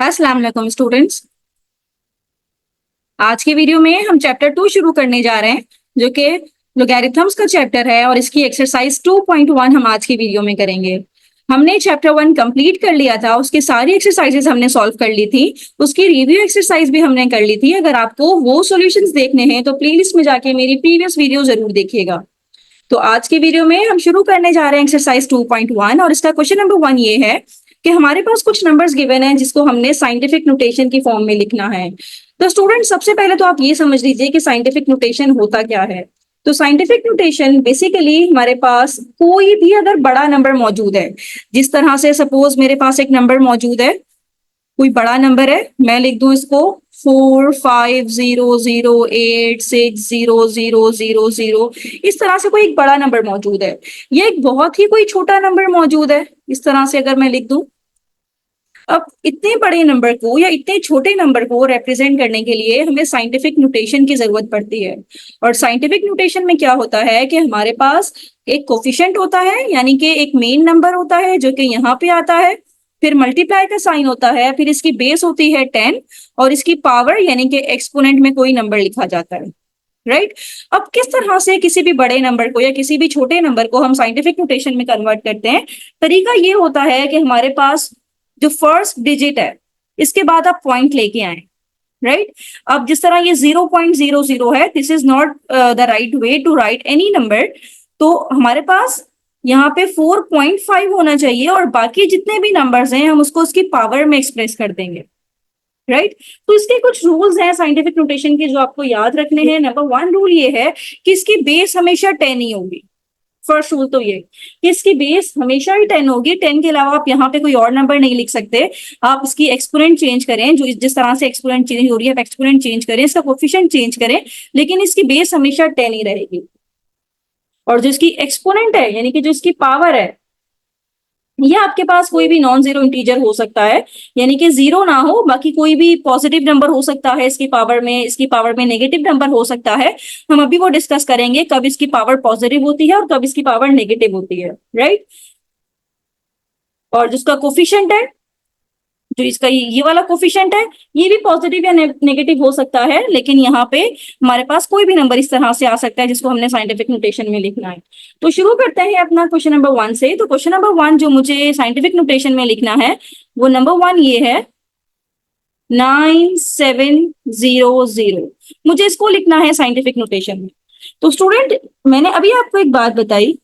अस्सलाम वालेकुम स्टूडेंट्स। आज के वीडियो में हम चैप्टर 2 शुरू करने जा रहे हैं जो कि लोगैरिथम्स का चैप्टर है और इसकी एक्सरसाइज 2.1 हम आज की वीडियो में करेंगे। हमने चैप्टर 1 कंप्लीट कर लिया था, उसकी सारी एक्सरसाइजेस हमने सॉल्व कर ली थी, उसकी रिव्यू एक्सरसाइज भी हमने कर ली थी। अगर आपको वो सॉल्यूशंस देखने हैं तो प्लेलिस्ट में जाके मेरी प्रीवियस वीडियो जरूर देखिएगा। तो आज की वीडियो में हम शुरू करने जा रहे हैं एक्सरसाइज 2.1 और इसका क्वेश्चन नंबर 1 ये है कि हमारे पास कुछ नंबर्स गिवन हैं जिसको हमने साइंटिफिक नोटेशन की फॉर्म में लिखना है। तो स्टूडेंट सबसे पहले तो आप ये समझ लीजिए कि साइंटिफिक नोटेशन होता क्या है। तो साइंटिफिक नोटेशन बेसिकली हमारे पास कोई भी अगर बड़ा नंबर मौजूद है, जिस तरह से सपोज मेरे पास एक नंबर मौजूद है, कोई बड़ा नंबर है, मैं लिख दूं इसको 45008600000। इस तरह से कोई एक बड़ा नंबर मौजूद है। ये एक बहुत ही कोई छोटा नंबर मौजूद है, इस तरह से अगर मैं लिख दूं। अब इतने बड़े नंबर को या इतने छोटे नंबर को रिप्रेजेंट करने के लिए हमें साइंटिफिक नोटेशन की जरूरत पड़ती है। और साइंटिफिक नोटेशन में क्या होता है कि हमारे पास एक कोफिशिएंट होता है, यानी कि एक मेन नंबर होता है जो कि यहाँ पे आता है, फिर मल्टीप्लाई का साइन होता है, फिर इसकी बेस होती है 10 और इसकी पावर यानी कि एक्सपोनेंट में कोई नंबर लिखा जाता है। राइट। अब किस तरह से किसी भी बड़े नंबर को या किसी भी छोटे नंबर को हम साइंटिफिक नोटेशन में कन्वर्ट करते हैं, तरीका ये होता है कि हमारे पास जो फर्स्ट डिजिट है इसके बाद आप पॉइंट लेके आए। राइट। अब जिस तरह ये 0.00 है, this is not the right way to write any number. तो हमारे पास यहाँ पे 4.5 होना चाहिए और बाकी जितने भी नंबर्स हैं हम उसको उसकी पावर में एक्सप्रेस कर देंगे। राइट। तो इसके कुछ रूल्स हैं साइंटिफिक नोटेशन के जो आपको याद रखने हैं। नंबर 1 रूल ये है कि इसकी बेस हमेशा 10 ही होगी। फर्स्ट रूल तो ये कि इसकी बेस हमेशा ही 10 होगी। 10 के अलावा आप यहाँ पे कोई और नंबर नहीं लिख सकते। आप इसकी एक्सपोनेंट चेंज करें, जो जिस तरह से एक्सपोनेंट चेंज हो रही है आप एक्सपोनेंट चेंज करें, इसका कोफिशिएंट चेंज करें, लेकिन इसकी बेस हमेशा 10 ही रहेगी। और जो इसकी एक्सपोनेंट है यानी कि जो इसकी पावर है, ये आपके पास कोई भी नॉन जीरो इंटीजर हो सकता है, यानी कि जीरो ना हो, बाकी कोई भी पॉजिटिव नंबर हो सकता है इसकी पावर में नेगेटिव नंबर हो सकता है। हम अभी वो डिस्कस करेंगे कब इसकी पावर पॉजिटिव होती है और कब इसकी पावर नेगेटिव होती है। राइट। और जिसका कोफिशिएंट है, जो इसका ये वाला कोफिशिएंट है, ये भी पॉजिटिव या नेगेटिव हो सकता है, लेकिन यहाँ पे हमारे पास कोई भी नंबर इस तरह से आ सकता है जिसको हमने साइंटिफिक नोटेशन में लिखना है। तो शुरू करते हैं अपना क्वेश्चन नंबर 1 से। तो क्वेश्चन नंबर 1 जो मुझे साइंटिफिक नोटेशन में लिखना है वो नंबर 1 ये है 9700। मुझे इसको लिखना है साइंटिफिक नोटेशन में। तो स्टूडेंट मैंने अभी आपको एक बात बताई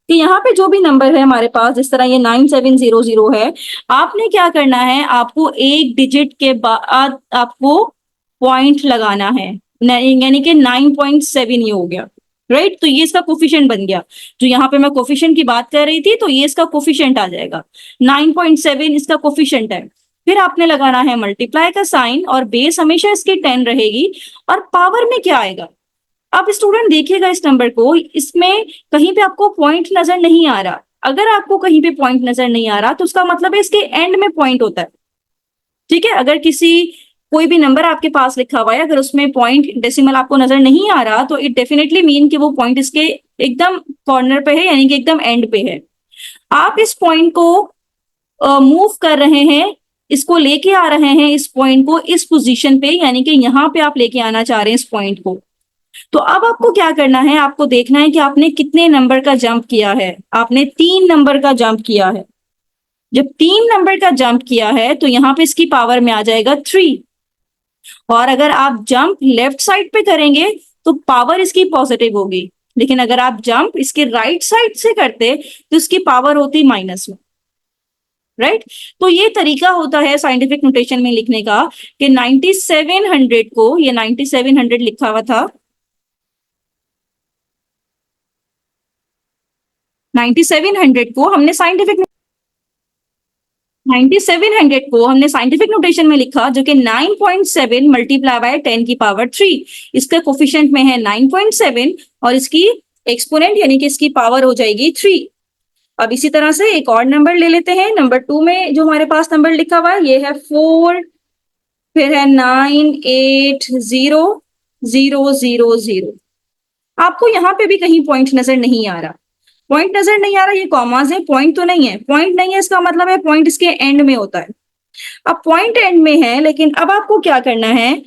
कि यहाँ पे जो भी नंबर है हमारे पास, जिस तरह ये 9700 है, आपने क्या करना है, आपको एक डिजिट के बाद आपको पॉइंट लगाना है, यानी कि 9.7 ये हो गया। राइट। तो ये इसका कोफिशिएंट बन गया। जो यहाँ पे मैं कोफिशिएंट की बात कर रही थी, तो ये इसका कोफिशिएंट आ जाएगा 9.7 इसका कोफिशिएंट है। फिर आपने लगाना है मल्टीप्लाई का साइन और बेस हमेशा इसकी 10 रहेगी। और पावर में क्या आएगा, अब स्टूडेंट देखिएगा इस नंबर को, इसमें कहीं पे आपको पॉइंट नजर नहीं आ रहा। अगर आपको कहीं पे पॉइंट नजर नहीं आ रहा तो उसका मतलब है इसके एंड में पॉइंट होता है। ठीक है। अगर कोई भी नंबर आपके पास लिखा हुआ है, अगर उसमें पॉइंट डेसिमल आपको नजर नहीं आ रहा तो इट डेफिनेटली मीन कि वो पॉइंट इसके एकदम कॉर्नर पे है, यानी कि एकदम एंड पे है। आप इस पॉइंट को मूव कर रहे हैं, इसको लेके आ रहे हैं, इस पॉइंट को इस पोजीशन पे, यानी कि यहाँ पे आप लेके आना चाह रहे हैं इस पॉइंट को। तो अब आपको क्या करना है, आपको देखना है कि आपने कितने नंबर का जंप किया है। आपने 3 नंबर का जंप किया है। जब 3 नंबर का जंप किया है तो यहाँ पे इसकी पावर में आ जाएगा 3। और अगर आप जंप लेफ्ट साइड पे करेंगे तो पावर इसकी पॉजिटिव होगी, लेकिन अगर आप जंप इसके राइट साइड से करते तो इसकी पावर होती -1। राइट। तो ये तरीका होता है साइंटिफिक नोटेशन में लिखने का कि 9700 को, ये 9700 लिखा हुआ था, 9700 को हमने साइंटिफिक 9700 को हमने साइंटिफिक नोटेशन में लिखा, जो कि 9.7 मल्टीप्लाई बाय 10 की पावर 3। इसका कोफिशिएंट में है 9.7 और इसकी एक्सपोनेंट यानी कि इसकी पावर हो जाएगी 3। अब इसी तरह से एक और नंबर ले लेते हैं। नंबर 2 में जो हमारे पास नंबर लिखा हुआ है ये है 4, फिर है 98000। आपको यहाँ पे भी कहीं पॉइंट नजर नहीं आ रहा। पॉइंट नजर नहीं आ रहा, ये कॉमास है, पॉइंट तो नहीं है, पॉइंट नहीं है इसका मतलब है पॉइंट इसके एंड में होता है। अब पॉइंट एंड में है, लेकिन अब आपको क्या करना है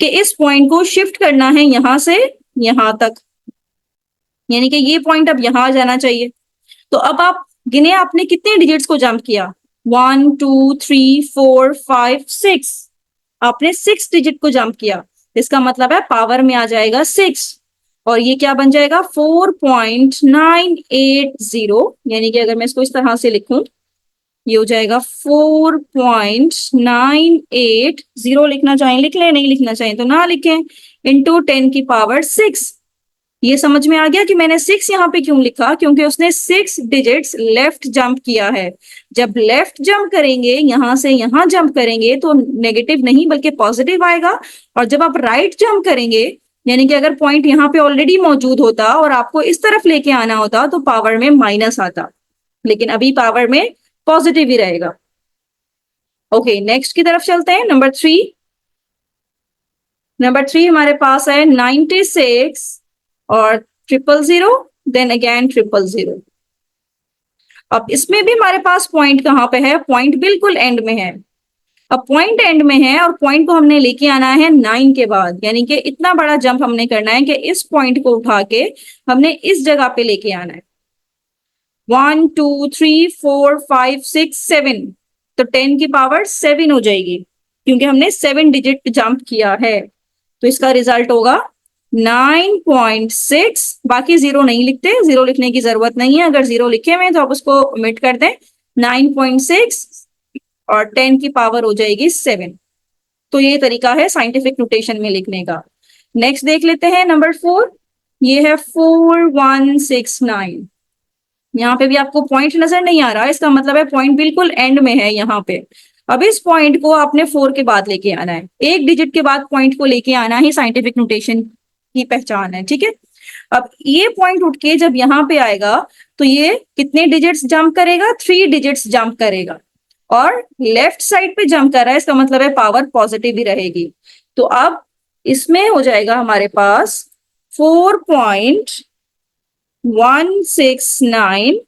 कि इस पॉइंट को शिफ्ट करना है यहां से यहां तक, यानी कि ये पॉइंट अब यहां आ जाना चाहिए। तो अब आप गिने आपने कितने डिजिट्स को जंप किया, 1 2 3 4 5 6, आपने 6 डिजिट को जंप किया, इसका मतलब है पावर में आ जाएगा 6, और ये क्या बन जाएगा 4.980, यानी कि अगर मैं इसको इस तरह से लिखूं, ये हो जाएगा 4.980, लिखना चाहें लिख लें, नहीं लिखना चाहें तो ना लिखें, इंटू 10 की पावर 6। ये समझ में आ गया कि मैंने 6 यहाँ पे क्यों लिखा, क्योंकि उसने 6 डिजिट्स लेफ्ट जंप किया है। जब लेफ्ट जंप करेंगे, यहां से यहां जंप करेंगे, तो नेगेटिव नहीं बल्कि पॉजिटिव आएगा, और जब आप राइट जंप करेंगे, यानी कि अगर पॉइंट यहाँ पे ऑलरेडी मौजूद होता और आपको इस तरफ लेके आना होता तो पावर में माइनस आता, लेकिन अभी पावर में पॉजिटिव ही रहेगा। ओके, नेक्स्ट की तरफ चलते हैं, नंबर 3। नंबर 3 हमारे पास है 96 और 000, देन अगेन 000। अब इसमें भी हमारे पास पॉइंट कहाँ पे है, पॉइंट बिल्कुल एंड में है। अब पॉइंट एंड में है और पॉइंट को हमने लेके आना है 9 के बाद, यानी कि इतना बड़ा जंप हमने करना है कि इस पॉइंट को उठा के हमने इस जगह पे लेके आना है। 1 2 3 4 5 6 7, तो 10 की पावर 7 हो जाएगी, क्योंकि हमने 7 डिजिट जंप किया है। तो इसका रिजल्ट होगा 9.6। बाकी जीरो नहीं लिखते, जीरो लिखने की जरूरत नहीं है, अगर जीरो लिखे हुए तो आप उसको ओमिट कर दें। 9.6 और 10 की पावर हो जाएगी 7। तो ये तरीका है साइंटिफिक नोटेशन में लिखने का। नेक्स्ट देख लेते हैं नंबर 4, ये है 4169। यहाँ पे भी आपको पॉइंट नजर नहीं आ रहा, इसका मतलब है पॉइंट बिल्कुल एंड में है यहाँ पे। अब इस पॉइंट को आपने 4 के बाद लेके आना है, एक डिजिट के बाद पॉइंट को लेके आना ही साइंटिफिक नोटेशन की पहचान है, ठीक है। अब ये पॉइंट उठ के जब यहाँ पे आएगा तो ये कितने डिजिट्स जंप करेगा, 3 डिजिट्स जंप करेगा, और लेफ्ट साइड पे जंप कर रहा है, इसका मतलब है पावर पॉजिटिव ही रहेगी। तो अब इसमें हो जाएगा हमारे पास 4.169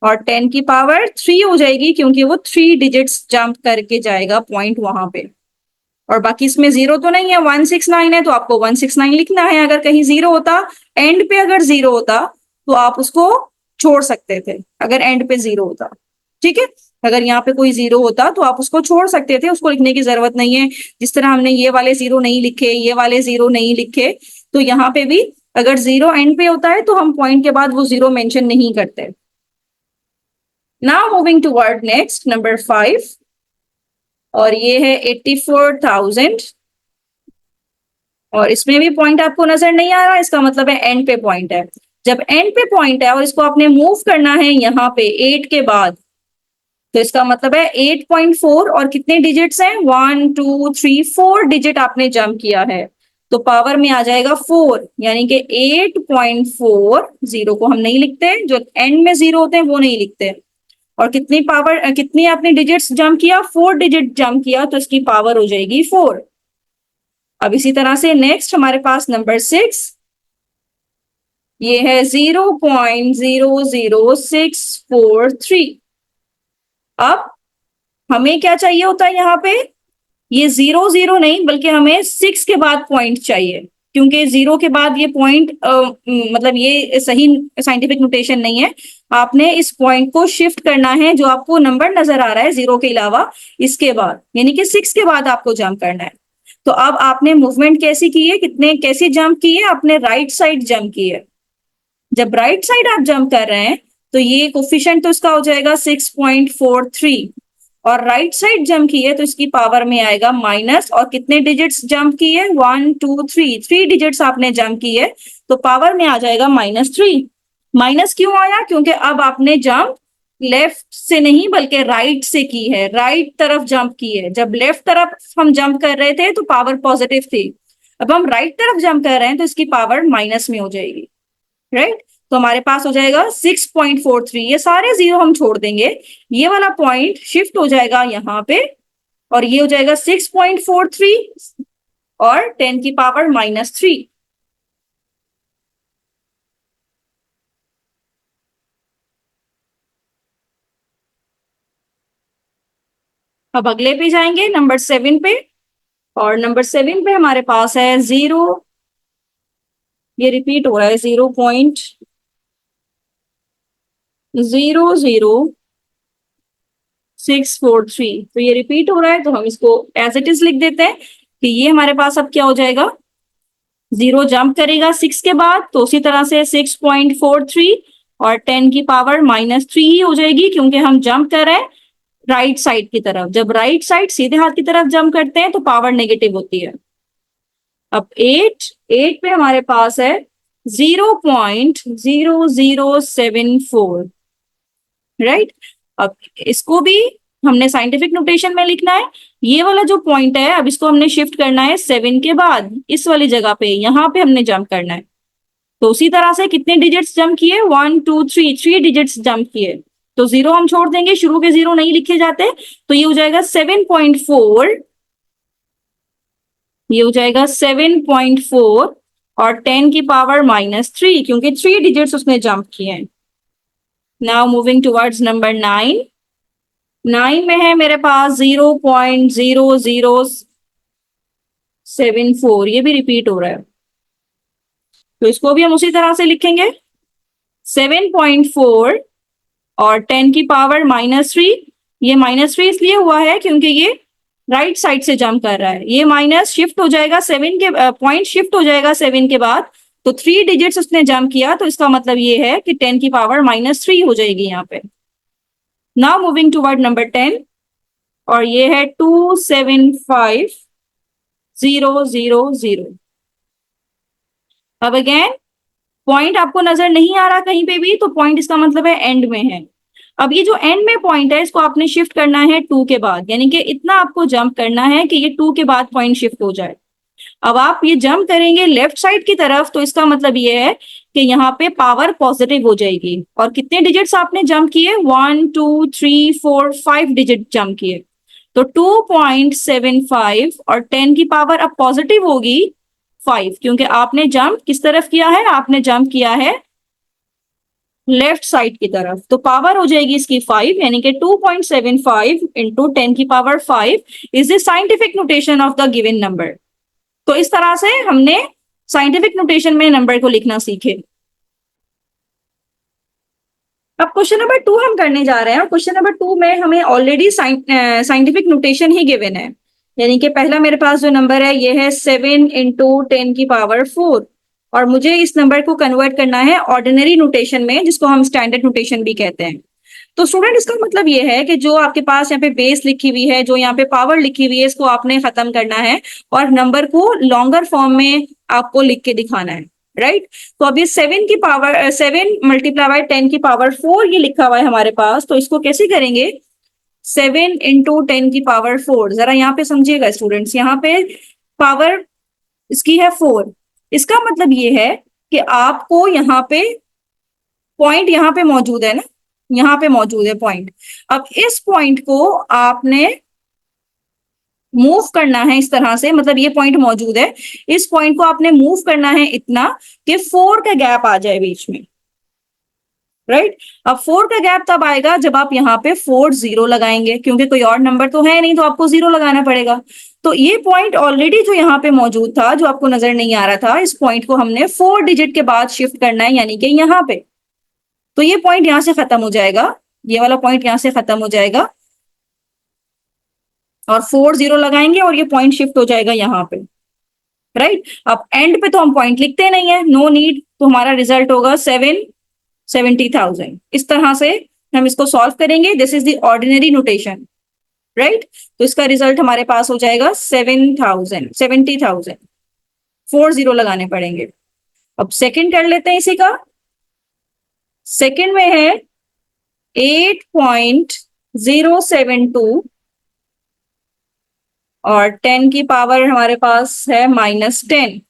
और 10 की पावर 3 हो जाएगी, क्योंकि वो 3 डिजिट्स जंप करके जाएगा पॉइंट वहां पे। और बाकी इसमें जीरो तो नहीं है, 169 है तो आपको 169 लिखना है। अगर कहीं जीरो होता, एंड पे अगर जीरो होता तो आप उसको छोड़ सकते थे, अगर एंड पे जीरो होता, ठीक है। अगर यहाँ पे कोई जीरो होता तो आप उसको छोड़ सकते थे, उसको लिखने की जरूरत नहीं है। जिस तरह हमने ये वाले जीरो नहीं लिखे, ये वाले जीरो नहीं लिखे, तो यहाँ पे भी अगर जीरो एंड पे होता है तो हम पॉइंट के बाद वो जीरो मेंशन नहीं करते। Now moving toward next number 5, और ये है 84,000, और इसमें भी पॉइंट आपको नजर नहीं आ रहा, इसका मतलब है एंड पे पॉइंट है। जब एंड पे पॉइंट है और इसको आपने मूव करना है यहाँ पे 8 के बाद, तो इसका मतलब है 8.4, और कितने डिजिट्स हैं, 1 2 3 4 डिजिट आपने जंप किया है, तो पावर में आ जाएगा 4, यानी कि 8.4। जीरो को हम नहीं लिखते, जो एंड में जीरो होते हैं वो नहीं लिखते। और कितनी पावर, कितनी आपने डिजिट्स जंप किया, 4 डिजिट जंप किया, तो इसकी पावर हो जाएगी 4। अब इसी तरह से नेक्स्ट हमारे पास नंबर 6, ये है 0.00643। अब हमें क्या चाहिए होता है यहाँ पे, ये जीरो जीरो नहीं बल्कि हमें 6 के बाद पॉइंट चाहिए, क्योंकि जीरो के बाद ये पॉइंट मतलब ये सही साइंटिफिक नोटेशन नहीं है। आपने इस पॉइंट को शिफ्ट करना है, जो आपको नंबर नजर आ रहा है जीरो के अलावा, इसके बाद, यानी कि 6 के बाद आपको जंप करना है। तो अब आपने मूवमेंट कैसी की है, कितने कैसे जंप की है, आपने राइट साइड जंप की है। जब राइट साइड आप जंप कर रहे हैं तो ये कोफिशिएंट तो इसका हो जाएगा 6.43, और राइट साइड जंप की है तो इसकी पावर में आएगा माइनस, और कितने डिजिट्स जंप की है, 1 2 3, 3 डिजिट्स आपने जंप की है, तो पावर में आ जाएगा -3। माइनस क्यों आया, क्योंकि अब आपने जंप लेफ्ट से नहीं बल्कि राइट से की है, राइट तरफ जंप की है। जब लेफ्ट तरफ हम जंप कर रहे थे तो पावर पॉजिटिव थी, अब हम राइट तरफ जंप कर रहे हैं तो इसकी पावर माइनस में हो जाएगी, राइट। तो हमारे पास हो जाएगा 6.43, ये सारे जीरो हम छोड़ देंगे, ये वाला पॉइंट शिफ्ट हो जाएगा यहाँ पे, और ये हो जाएगा 6.43 और 10 की पावर -3। अब अगले पे जाएंगे नंबर 7 पे, और नंबर 7 पे हमारे पास है 0, ये रिपीट हो रहा है 0.00643, तो ये रिपीट हो रहा है, तो हम इसको एज इट इज लिख देते हैं कि ये हमारे पास अब क्या हो जाएगा, 0 जंप करेगा 6 के बाद, तो उसी तरह से 6.43 और 10 की पावर -3 ही हो जाएगी, क्योंकि हम जंप कर रहे हैं राइट साइड की तरफ। जब राइट साइड सीधे हाथ की तरफ जंप करते हैं तो पावर नेगेटिव होती है। अब 8 पे हमारे पास है 0.0074, राइट। अब इसको भी हमने साइंटिफिक नोटेशन में लिखना है। ये वाला जो पॉइंट है, अब इसको हमने शिफ्ट करना है 7 के बाद, इस वाली जगह पे, यहाँ पे हमने जंप करना है। तो उसी तरह से कितने डिजिट्स जंप किए, 1 2 3, 3 डिजिट्स जंप किए, तो 0 हम छोड़ देंगे, शुरू के 0 नहीं लिखे जाते, तो ये हो जाएगा 7.4, ये हो जाएगा 7.4 और 10 की पावर -3, क्योंकि 3 डिजिट्स उसने जंप किए हैं। नाउ मूविंग टुवर्ड्स नंबर 9, 9 में है मेरे पास 0.0074, ये भी रिपीट हो रहा है, तो इसको भी हम उसी तरह से लिखेंगे 7.4 और 10 की पावर -3। ये -3 इसलिए हुआ है क्योंकि ये राइट साइड से जंप कर रहा है, ये माइनस शिफ्ट हो जाएगा 7 के पॉइंट शिफ्ट हो जाएगा 7 के बाद, तो 3 डिजिट्स उसने जंप किया, तो इसका मतलब ये है कि 10 की पावर -3 हो जाएगी यहाँ पे। नाउ मूविंग टुवर्ड नंबर 10, और ये है 275,000। अब अगेन पॉइंट आपको नजर नहीं आ रहा कहीं पे भी, तो पॉइंट इसका मतलब है एंड में है। अब ये जो एंड में पॉइंट है, इसको आपने शिफ्ट करना है 2 के बाद, यानी कि इतना आपको जंप करना है कि ये 2 के बाद पॉइंट शिफ्ट हो जाए। अब आप ये जंप करेंगे लेफ्ट साइड की तरफ, तो इसका मतलब ये है कि यहाँ पे पावर पॉजिटिव हो जाएगी। और कितने डिजिट्स आपने जंप किए, 1 2 3 4 5 डिजिट जंप किए, तो 2.75 और 10 की पावर अब पॉजिटिव होगी 5, क्योंकि आपने जंप किस तरफ किया है, आपने जंप किया है लेफ्ट साइड की तरफ, तो पावर हो जाएगी इसकी 5, यानी कि 2.75 इंटू 10 की power 5 is the scientific notation of the given number. तो इस तरह से हमने साइंटिफिक नोटेशन में नंबर को लिखना सीखे। अब क्वेश्चन नंबर 2 हम करने जा रहे हैं, और क्वेश्चन नंबर 2 में हमें ऑलरेडी साइंटिफिक नोटेशन ही गिवन है, यानी कि पहला मेरे पास जो नंबर है ये है 7 इंटू 10 की पावर 4, और मुझे इस नंबर को कन्वर्ट करना है ऑर्डिनरी नोटेशन में, जिसको हम स्टैंडर्ड नोटेशन भी कहते हैं। तो स्टूडेंट इसका मतलब ये है कि जो आपके पास यहाँ पे बेस लिखी हुई है, जो यहाँ पे पावर लिखी हुई है, इसको आपने खत्म करना है और नंबर को लॉन्गर फॉर्म में आपको लिख के दिखाना है, राइट। तो अब ये 7 की पावर 7 मल्टीप्लाई बाय 10 की पावर 4 ये लिखा हुआ है हमारे पास, तो इसको कैसे करेंगे, 7 इंटू 10 की पावर 4, जरा यहाँ पे समझिएगा स्टूडेंट्स, यहाँ पे पावर इसकी है 4, इसका मतलब ये है कि आपको यहाँ पे पॉइंट यहाँ पे मौजूद है ना, यहाँ पे मौजूद है पॉइंट। अब इस पॉइंट को आपने मूव करना है इस तरह से, मतलब ये पॉइंट मौजूद है, इस पॉइंट को आपने मूव करना है इतना कि 4 का गैप आ जाए बीच में, राइट। अब 4 का गैप तब आएगा जब आप यहाँ पे 4 0 लगाएंगे, क्योंकि कोई और नंबर तो है नहीं, तो आपको 0 लगाना पड़ेगा। तो ये पॉइंट ऑलरेडी जो यहाँ पे मौजूद था, जो आपको नजर नहीं आ रहा था, इस पॉइंट को हमने 4 डिजिट के बाद शिफ्ट करना है, यानी कि यहाँ पे। तो ये पॉइंट यहां से खत्म हो जाएगा, ये वाला पॉइंट यहां से खत्म हो जाएगा, और 4 0 लगाएंगे और ये पॉइंट शिफ्ट हो जाएगा यहाँ पे, राइट। अब एंड पे तो हम पॉइंट लिखते नहीं है, नो नीड, तो हमारा रिजल्ट होगा 70,000। इस तरह से हम इसको सॉल्व करेंगे, this is the ordinary notation, right. तो इसका रिजल्ट हमारे पास हो जाएगा 70,000, 4 0 लगाने पड़ेंगे। अब सेकंड कर लेते हैं इसी का। सेकंड में है 8.072 और 10 की पावर हमारे पास है -10।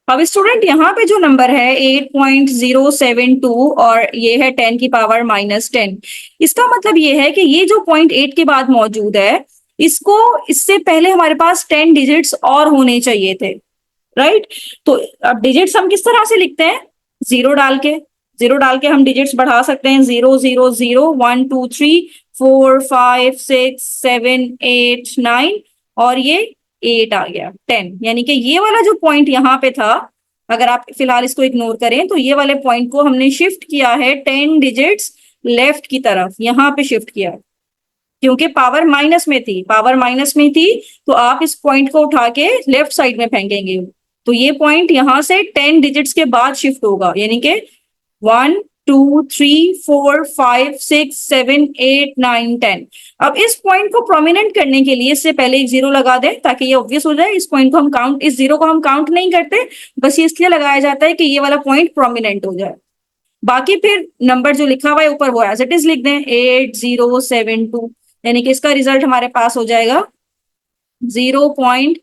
अब स्टूडेंट यहाँ पे जो नंबर है 8.072 और ये है 10 की पावर -10, इसका मतलब ये है कि ये जो पॉइंट 8 के बाद मौजूद है, इसको इससे पहले हमारे पास 10 डिजिट्स और होने चाहिए थे, राइट। तो अब डिजिट्स हम किस तरह से लिखते हैं, जीरो डाल के हम डिजिट्स बढ़ा सकते हैं, 0 0 0 1 2 3 4 5 6 7 8 9 और ये 8 आ गया 10, यानी कि ये वाला जो पॉइंट यहाँ पे था, अगर आप फिलहाल इसको इग्नोर करें तो ये वाले पॉइंट को हमने शिफ्ट किया है 10 डिजिट्स लेफ्ट की तरफ, यहाँ पे शिफ्ट किया, क्योंकि पावर माइनस में थी तो आप इस पॉइंट को उठा के लेफ्ट साइड में फेंकेंगे, तो ये पॉइंट यहां से 10 डिजिट्स के बाद शिफ्ट होगा, यानी कि 1 2 3 4 5 6 7 8 9 10। अब इस पॉइंट को प्रोमिनेंट करने के लिए इससे पहले एक जीरो लगा दें ताकि ये ऑब्वियस हो जाए, इस पॉइंट को हम काउंट, इस जीरो को हम काउंट नहीं करते, बस ये इसलिए लगाया जाता है कि ये वाला पॉइंट प्रोमिनेंट हो जाए। बाकी फिर नंबर जो लिखा हुआ है ऊपर वो एज इट इज लिख दें, 8072, यानी कि इसका रिजल्ट हमारे पास हो जाएगा 0.1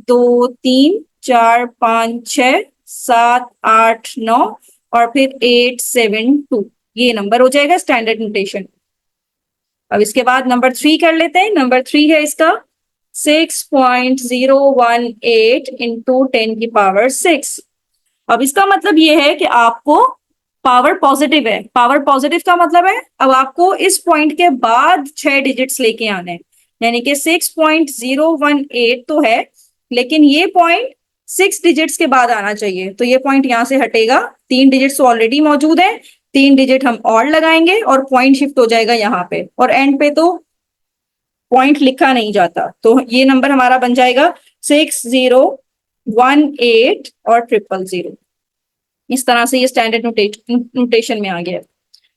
2 3 4 5 6 7 8 9 और फिर 872, ये नंबर हो जाएगा स्टैंडर्ड नोटेशन। अब इसके बाद नंबर 3 कर लेते हैं। नंबर 3 है इसका 6.018 इंटू 10⁶। अब इसका मतलब ये है कि आपको पावर पॉजिटिव है, पावर पॉजिटिव का मतलब है अब आपको इस पॉइंट के बाद 6 डिजिट्स लेके आने हैं, यानी कि 6.018 तो है, लेकिन ये पॉइंट 6 डिजिट्स के बाद आना चाहिए, तो ये पॉइंट यहां से हटेगा, 3 डिजिट्स तो ऑलरेडी मौजूद है, 3 डिजिट हम और लगाएंगे और पॉइंट शिफ्ट हो जाएगा यहाँ पे, और एंड पे तो पॉइंट लिखा नहीं जाता, तो ये नंबर हमारा बन जाएगा 6018 और 000। इस तरह से ये स्टैंडर्ड नोटेशन में आ गया।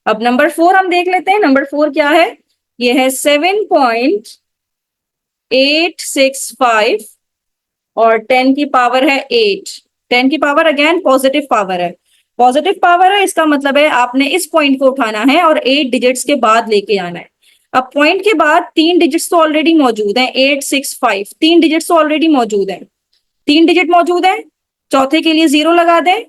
अब नंबर 4 हम देख लेते हैं, नंबर 4 क्या है, ये है 7.865 और 10 की पावर है 8, 10 की पावर अगेन पॉजिटिव पावर है, पॉजिटिव पावर है, इसका मतलब है आपने इस पॉइंट को उठाना है और 8 डिजिट्स के बाद लेके आना है। अब पॉइंट के बाद 3 डिजिट्स तो ऑलरेडी मौजूद हैं, 865, 3 डिजिट्स तो ऑलरेडी मौजूद हैं, 3 डिजिट मौजूद है, चौथे के लिए 0 लगा दें,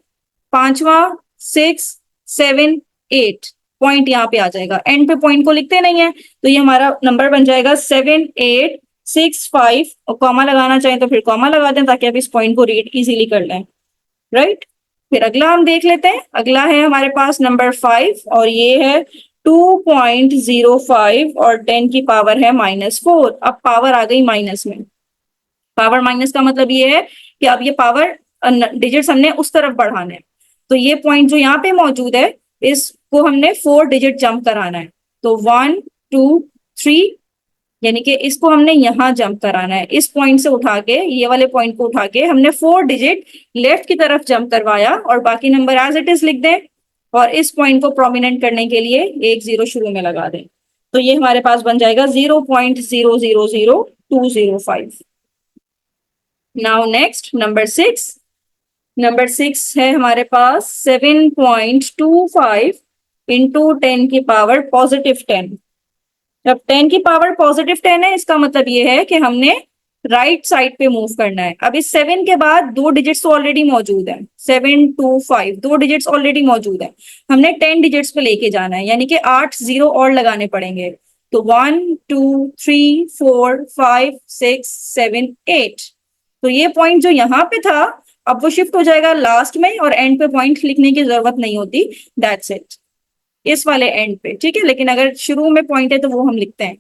पांचवा 6 7 8 पॉइंट यहाँ पे आ जाएगा, एंड पे पॉइंट को लिखते नहीं है, तो ये हमारा नंबर बन जाएगा 7865, और कॉमा लगाना चाहें तो फिर कॉमा लगा दें ताकि आप इस पॉइंट को रीड इजीली कर लें, राइट। फिर अगला हम देख लेते हैं, अगला है हमारे पास नंबर 5 और ये है 2.05 और 10 की पावर है -4। अब पावर आ गई माइनस में, पावर माइनस का मतलब ये है कि अब ये पावर डिजिट्स हमने उस तरफ बढ़ाने हैं, तो ये पॉइंट जो यहाँ पे मौजूद है इसको हमने 4 डिजिट जंप कराना है, तो 1 2 3, यानी कि इसको हमने यहाँ जंप कराना है, इस पॉइंट से उठा के, ये वाले पॉइंट को उठा के हमने 4 डिजिट लेफ्ट की तरफ जंप करवाया और बाकी नंबर एज इट इज लिख दें और इस पॉइंट को प्रोमिनेंट करने के लिए एक 0 शुरू में लगा दें, तो ये हमारे पास बन जाएगा 0.000205। नाउ नेक्स्ट नंबर 6, नंबर 6 है हमारे पास 7.25 इंटू 10 की पावर +10। जब 10 की पावर +10 है इसका मतलब ये है कि हमने राइट साइड पे मूव करना है। अब इस 7 के बाद 2 डिजिट्स तो ऑलरेडी मौजूद है, 725, 2 डिजिट्स ऑलरेडी मौजूद है, हमने 10 डिजिट्स पे लेके जाना है, यानी कि 8 0 और लगाने पड़ेंगे, तो 1 2 3 4 5 6 7 8, तो ये पॉइंट जो यहाँ पे था अब वो शिफ्ट हो जाएगा लास्ट में और एंड पे पॉइंट लिखने की जरूरत नहीं होती, दैट्स इट, इस वाले एंड पे, ठीक है, लेकिन अगर शुरू में पॉइंट है तो वो हम लिखते हैं।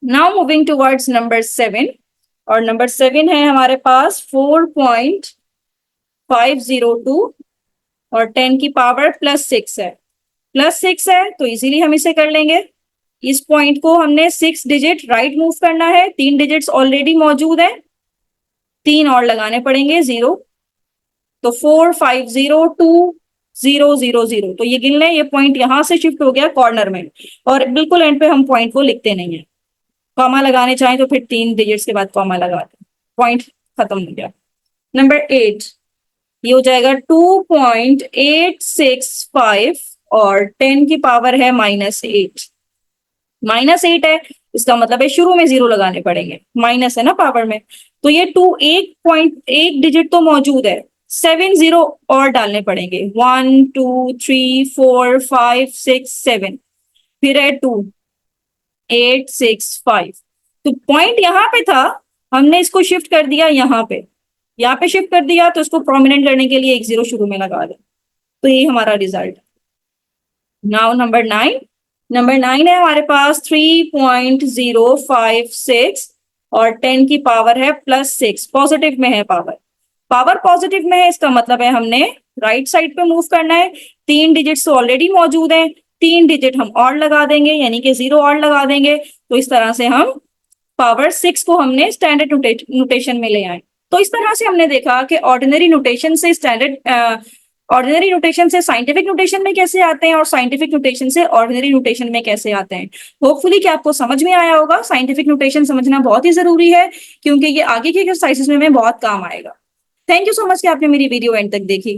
नाउ मूविंग टुवर्ड्स नंबर 7, और नंबर 7 है हमारे पास 4.502 और 10 की पावर +6 है, +6 है तो इजीली हम इसे कर लेंगे, इस पॉइंट को हमने 6 डिजिट राइट मूव करना है, 3 डिजिट्स ऑलरेडी मौजूद है, 3 और लगाने पड़ेंगे 0, तो 4 5 0 2 0 0 0, तो ये गिन लें, ये पॉइंट यहां से शिफ्ट हो गया कॉर्नर में और बिल्कुल एंड पे हम पॉइंट को लिखते नहीं है, कॉमा लगाने चाहें तो फिर 3 डिजिट्स के बाद कॉमा लगाते हैं, पॉइंट खत्म हो गया। नंबर 8, ये हो जाएगा 2.865 और 10 की पावर है -8, -8 है, इसका मतलब है शुरू में 0 लगाने पड़ेंगे, माइनस है ना पावर में, तो ये 2 1 डिजिट तो मौजूद है, 7 0 और डालने पड़ेंगे, 1 2 3 4 5 6 7, फिर है 2 8 6 5, तो पॉइंट यहाँ पे था, हमने इसको शिफ्ट कर दिया यहाँ पे, यहाँ पे शिफ्ट कर दिया तो इसको प्रोमिनेंट करने के लिए एक जीरो शुरू में लगा दे, तो ये हमारा रिजल्ट। नाउ नंबर 9 है हमारे पास 3.056 और 10 की पावर है +6, पॉजिटिव में है पावर। पावर पॉजिटिव में है, इसका मतलब है हमने राइट साइड पे मूव करना है। 3 डिजिट्स तो ऑलरेडी मौजूद हैं, 3 डिजिट हम और लगा देंगे, यानी कि जीरो और लगा देंगे, तो इस तरह से हम पावर 6 को हमने स्टैंडर्ड नोटेशन में ले आए। तो इस तरह से हमने देखा कि ऑर्डिनरी नोटेशन से साइंटिफिक नोटेशन में कैसे आते हैं और साइंटिफिक नोटेशन से ऑर्डिनरी नोटेशन में कैसे आते हैं। होपफुली कि आपको समझ में आया होगा। साइंटिफिक नोटेशन समझना बहुत ही जरूरी है, क्योंकि ये आगे के एक्सरसाइजेस में बहुत काम आएगा। थैंक यू सो मच कि आपने मेरी वीडियो एंड तक देखी।